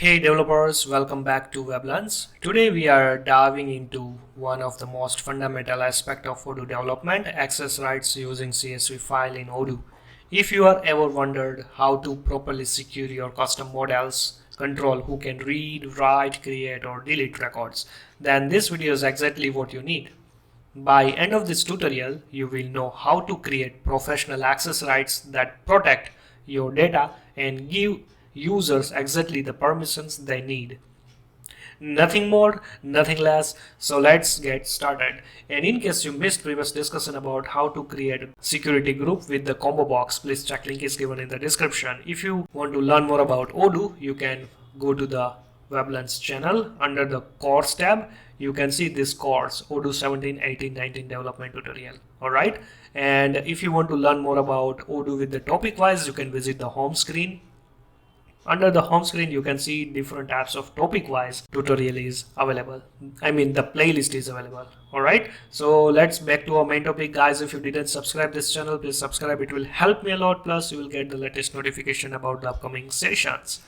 Hey developers, welcome back to Weblearns. Today we are diving into one of the most fundamental aspects of Odoo development, access rights using CSV file in Odoo. If you are ever wondered how to properly secure your custom models, control who can read, write, create or delete records, then this video is exactly what you need. By end of this tutorial, you will know how to create professional access rights that protect your data and give users exactly the permissions they need. Nothing more, nothing less. So let's get started. And in case you missed previous discussion about how to create a security group with the combo box, please check link is given in the description. If you want to learn more about Odoo, you can go to the Weblearns channel. Under the course tab, you can see this course Odoo 17, 18, 19 development tutorial. Alright. And if you want to learn more about Odoo with the topic wise, you can visit the home screen. Under the home screen, you can see different types of topic wise tutorial is available. The playlist is available. Alright, so let's back to our main topic, guys. If you didn't subscribe this channel, please subscribe. It will help me a lot. Plus you will get the latest notification about the upcoming sessions.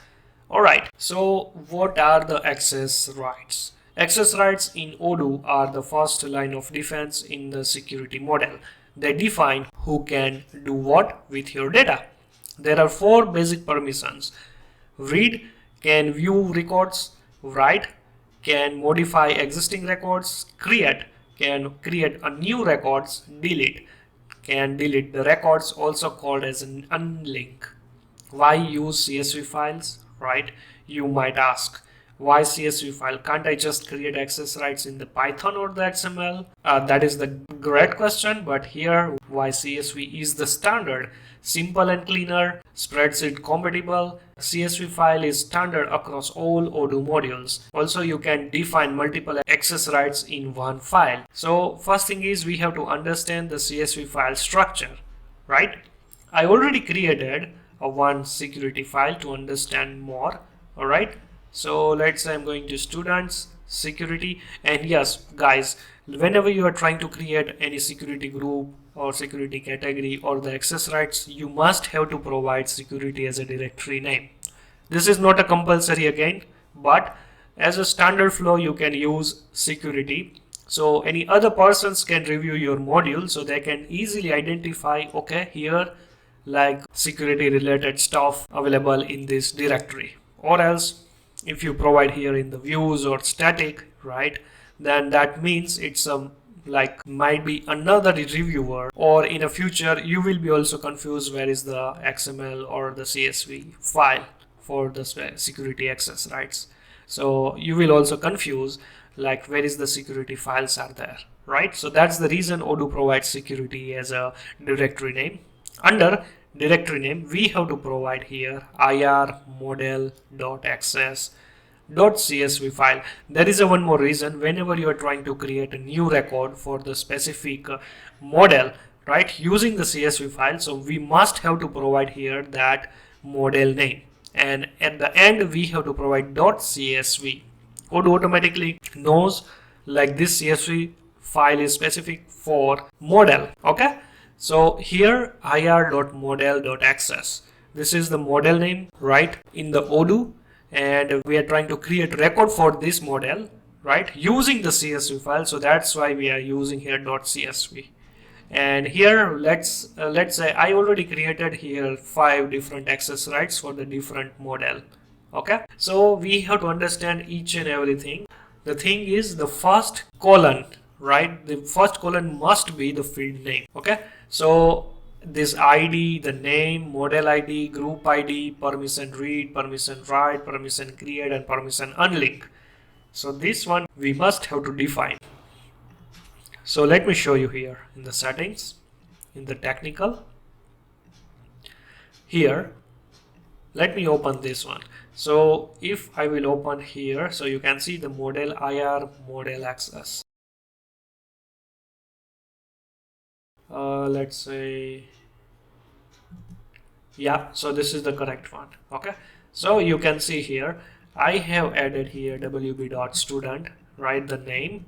Alright, so what are the access rights? Access rights in Odoo are the first line of defense in the security model. They define who can do what with your data. There are four basic permissions. Read, can view records. Write, can modify existing records. Create, can create a new records. Delete, can delete the records, also called as an unlink. Why use CSV files? Right, you might ask, why CSV file? Can't I just create access rights in the Python or the XML? That is the great question, but here why CSV is the standard. Simple and cleaner, spreadsheet compatible. CSV file is standard across all Odoo modules. Also, you can define multiple access rights in one file. So first thing is we have to understand the CSV file structure, right? I already created a one security file to understand more. All right. So let's say I'm going to students security, and yes guys, whenever you are trying to create any security group or security category or the access rights, you must have to provide security as a directory name. This is not a compulsory again, but as a standard flow you can use security, so any other persons can review your module, so they can easily identify, okay, here like security related stuff available in this directory. Or else if you provide here in the views or static, right, then that means it's might be another reviewer, or in a future you will be also confused where is the XML or the CSV file for the security access rights. So you will also confuse like where is the security files are there, right? So that's the reason Odoo provides security as a directory name. Under directory name, we have to provide here ir.model.access.csv file. There is one more reason. Whenever you are trying to create a new record for the specific model, right, using the CSV file, so we must have to provide here that model name, and at the end we have to provide .csv. Odoo automatically knows like this CSV file is specific for model. Okay. So here ir.model.access, this is the model name, right, in the Odoo, and we are trying to create record for this model, right, using the CSV file. So that's why we are using here .csv. And here let's say I already created here 5 different access rights for the different model. Okay, so we have to understand each and everything. The thing is the first column, right, the first column must be the field name. Okay, so this ID, the name, model ID, group ID, permission read, permission write, permission create and permission unlink. So this one we must have to define. So let me show you here in the settings, in the technical. Here let me open this one. So if I will open here, so you can see the model ir model access. Let's say, yeah, so this is the correct one. Okay, so you can see here I have added here wb.student, right, the name,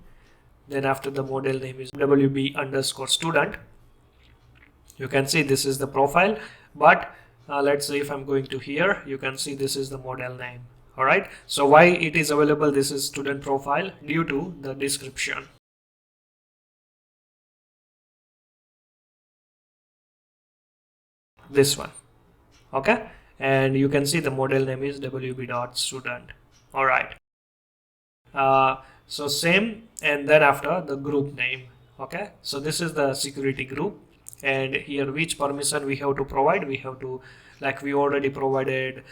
then after the model name is wb_student. You can see this is the profile, but let's say if I'm going to here, you can see this is the model name. All right, so why it is available, this is student profile, due to the description. This one, okay, and you can see the model name is wb.student. All right, so same, and then after the group name. Okay, so this is the security group, and here which permission we have to provide, we have to, like we already provided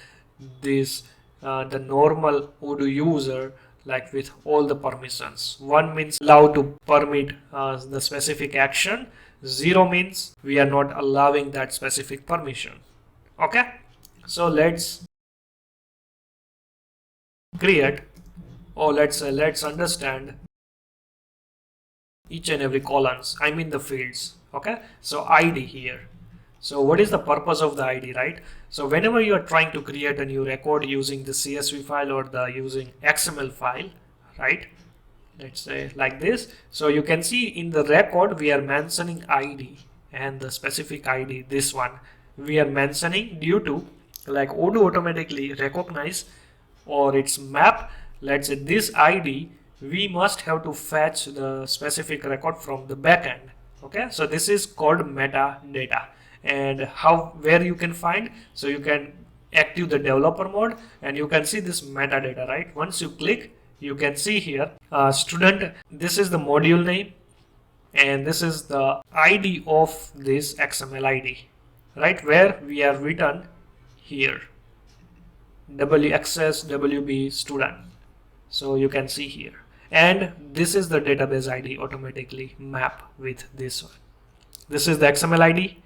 this the normal Odoo user, like with all the permissions. 1 means allow to permit the specific action, 0 means we are not allowing that specific permission. Okay, so let's create, or let's understand each and every columns, I mean the fields. Okay, so ID here. So what is the purpose of the ID, right? So whenever you are trying to create a new record using the CSV file or the using XML file, right? Let's say like this. So you can see in the record we are mentioning ID, and the specific ID, this one we are mentioning due to, like Odoo automatically recognize or its map, let's say this ID, we must have to fetch the specific record from the backend. Okay, so this is called metadata. And how, where you can find, so you can active the developer mode and you can see this metadata, right? Once you click, you can see here student, this is the module name, and this is the ID of this XML ID, right, where we are written here access wb student. So you can see here, and this is the database ID automatically map with this one. This is the XML ID.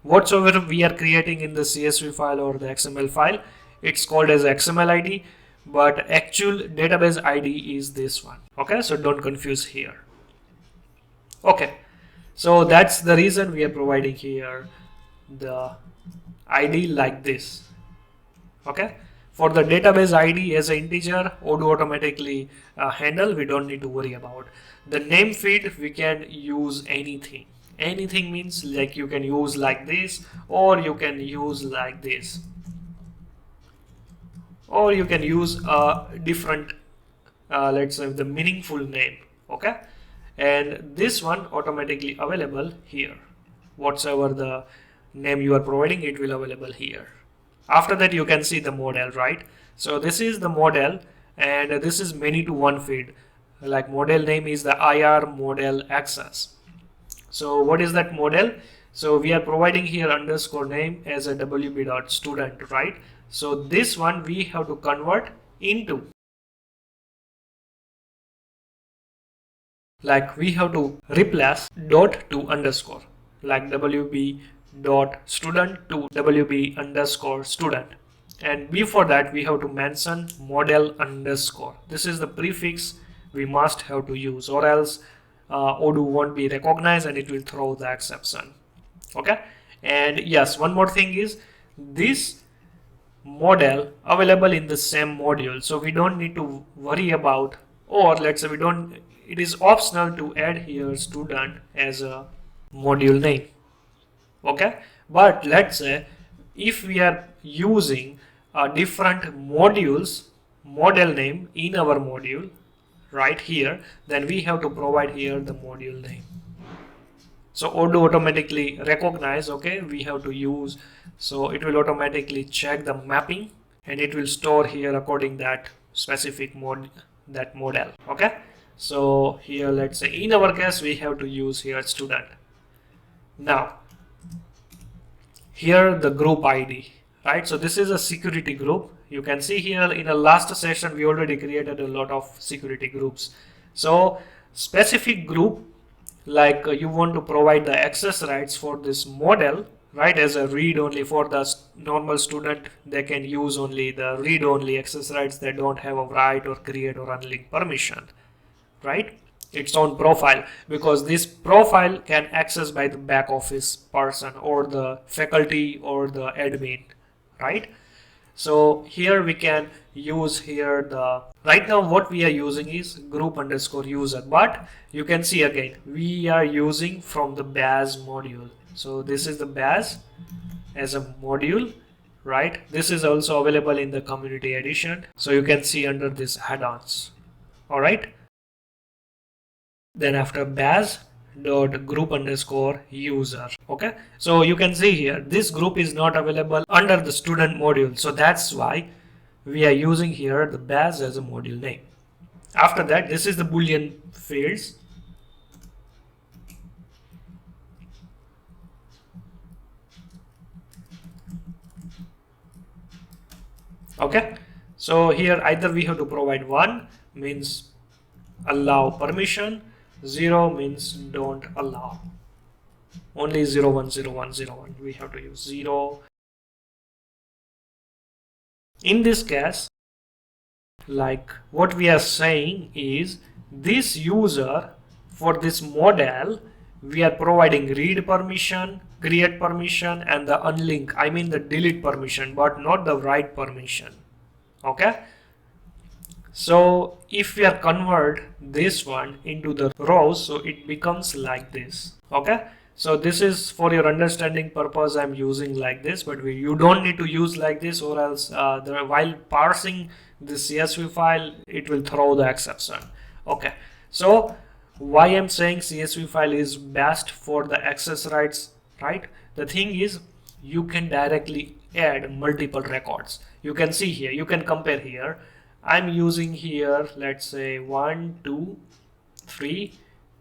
Whatsoever we are creating in the CSV file or the XML file, it's called as XML ID, but actual database ID is this one. Okay, so don't confuse here. Okay, so that's the reason we are providing here the ID like this. Okay, for the database ID as an integer, Odoo automatically handle, we don't need to worry about. The name field, we can use anything. Anything means like you can use like this, or you can use like this, or you can use a different let's say the meaningful name. Okay, and this one automatically available here, whatsoever the name you are providing, it will available here. After that you can see the model, right? So this is the model, and this is many to one field, like model name is the ir model access. So what is that model? So we are providing here underscore name as a wb.student, right? So this one we have to convert into, like we have to replace dot to underscore, like wb dot student to wb underscore student, and before that we have to mention model underscore. This is the prefix we must have to use, or else Odoo won't be recognized and it will throw the exception. Okay, and yes, one more thing is this model available in the same module, so we don't need to worry about, or let's say we don't, it is optional to add here student as a module name. Okay, but let's say if we are using different modules model name in our module right here, then we have to provide here the module name. So Odoo automatically recognize, okay, we have to use, so it will automatically check the mapping and it will store here according that specific model. Okay, so here let's say in our case we have to use here student. Now here the group ID, right? So this is a security group. You can see here in the last session we already created a lot of security groups. So specific group, like you want to provide the access rights for this model, right, as a read only. For the normal student, they can use only the read only access rights, they don't have a write or create or unlink permission, right? Its own profile, because this profile can access by the back office person or the faculty or the admin, right? So here we can use here the, right now what we are using is group underscore user, but you can see again we are using from the base module. So this is the base as a module, right? This is also available in the community edition, so you can see under this add-ons. All right, then after bash dot group underscore user. Okay, so you can see here this group is not available under the student module, so that's why we are using here the bash as a module name. After that, this is the boolean fields. Okay, so here either we have to provide 1 means allow permission, 0 means don't allow. Only 0 1 0 1 0 1 we have to use 0. In this case, like what we are saying is this user for this model we are providing read permission, create permission, and the unlink, I mean the delete permission, but not the write permission. Okay, so if we are convert this one into the rows, so it becomes like this. Okay, so this is for your understanding purpose I'm using like this, but you don't need to use like this, or else while parsing the CSV file it will throw the exception. Okay, so why I'm saying CSV file is best for the access rights, right? The thing is you can directly add multiple records. You can see here, you can compare here. I'm using here, let's say 1 2 3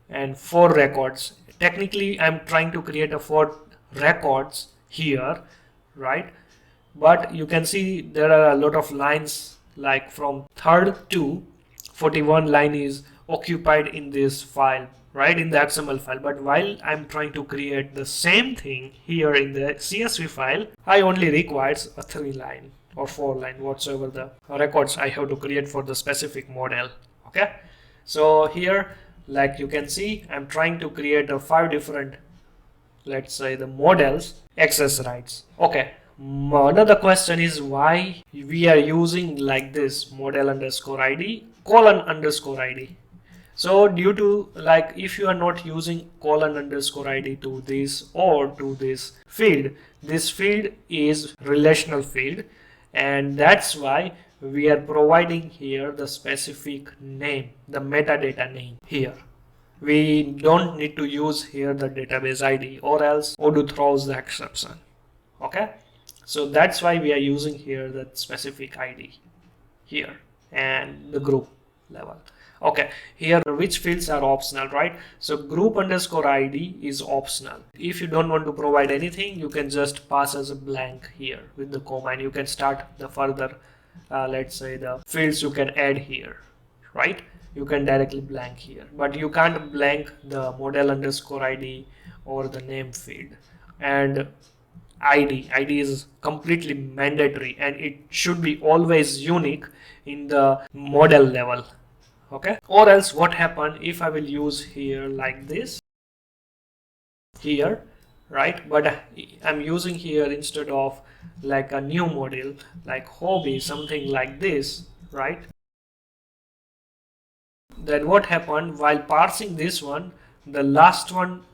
and 4 records. Technically I'm trying to create a 4 records here, right? But you can see there are a lot of lines, like from 3rd to 41 line is occupied in this file, right, in the XML file. But while I'm trying to create the same thing here in the CSV file, I only requires a 3 line or 4 line, whatsoever the records I have to create for the specific model. Okay, so here, like you can see, I'm trying to create a 5 different, let's say, the models access rights. Okay, another question is why we are using like this model underscore id colon underscore id. So due to, like, if you are not using colon underscore id to this or to this field is relational field, and that's why we are providing here the specific name, the metadata name here. We don't need to use here the database ID, or else Odoo throws the exception. Okay, so that's why we are using here the specific ID here and the group level. Okay, here which fields are optional, right? So group underscore ID is optional. If you don't want to provide anything, you can just pass as a blank here with the comma, and you can start the further let's say the fields you can add here, right? You can directly blank here, but you can't blank the model underscore ID or the name field. And ID is completely mandatory, and it should be always unique in the model level. Okay, or else what happen if I will use here like this here, right? But I'm using here, instead of like a new module like hobby, something like this, right? Then what happened, while parsing this one, the last one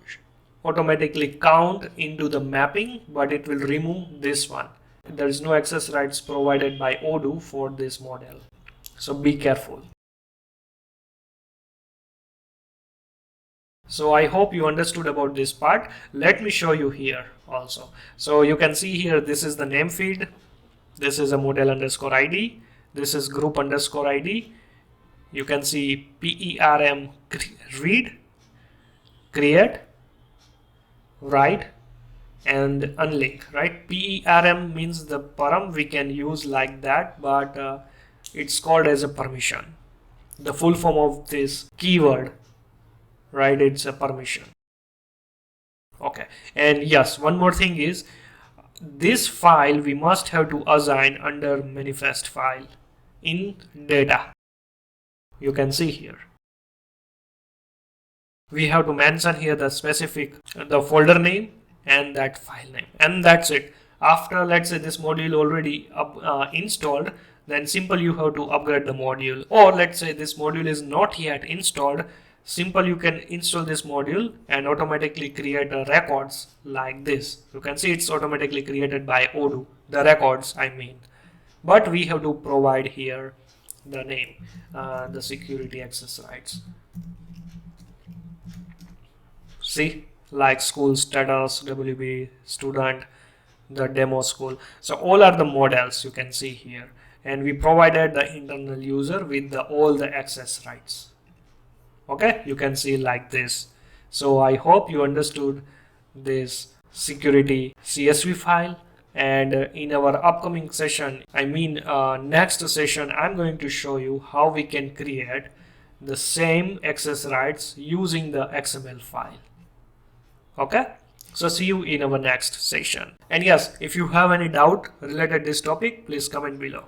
automatically count into the mapping, but it will remove this one. There is no access rights provided by Odoo for this model, so be careful. So I hope you understood about this part. Let me show you here also. So you can see here, this is the name field, this is a model underscore ID, this is group underscore ID. You can see PERM read, create, write, and unlink, right? PERM means the param, we can use like that, but it's called as a permission. The full form of this keyword, right, it's a permission. Okay, and yes, one more thing is, this file we must have to assign under manifest file in data. You can see here we have to mention here the specific, the folder name and that file name, and that's it. After, let's say, this module already installed, then simple you have to upgrade the module, or let's say this module is not yet installed, simple, you can install this module and automatically create records like this. You can see it's automatically created by Odoo, the records I mean. But we have to provide here the name, the security access rights. See, like school status, WB, student, the demo school. So all are the models you can see here, and we provided the internal user with all the access rights. Okay, you can see like this. So I hope you understood this security CSV file, and in our upcoming session, next session, I'm going to show you how we can create the same access rights using the XML file. Okay, so see you in our next session. And yes, if you have any doubt related to this topic, please comment below.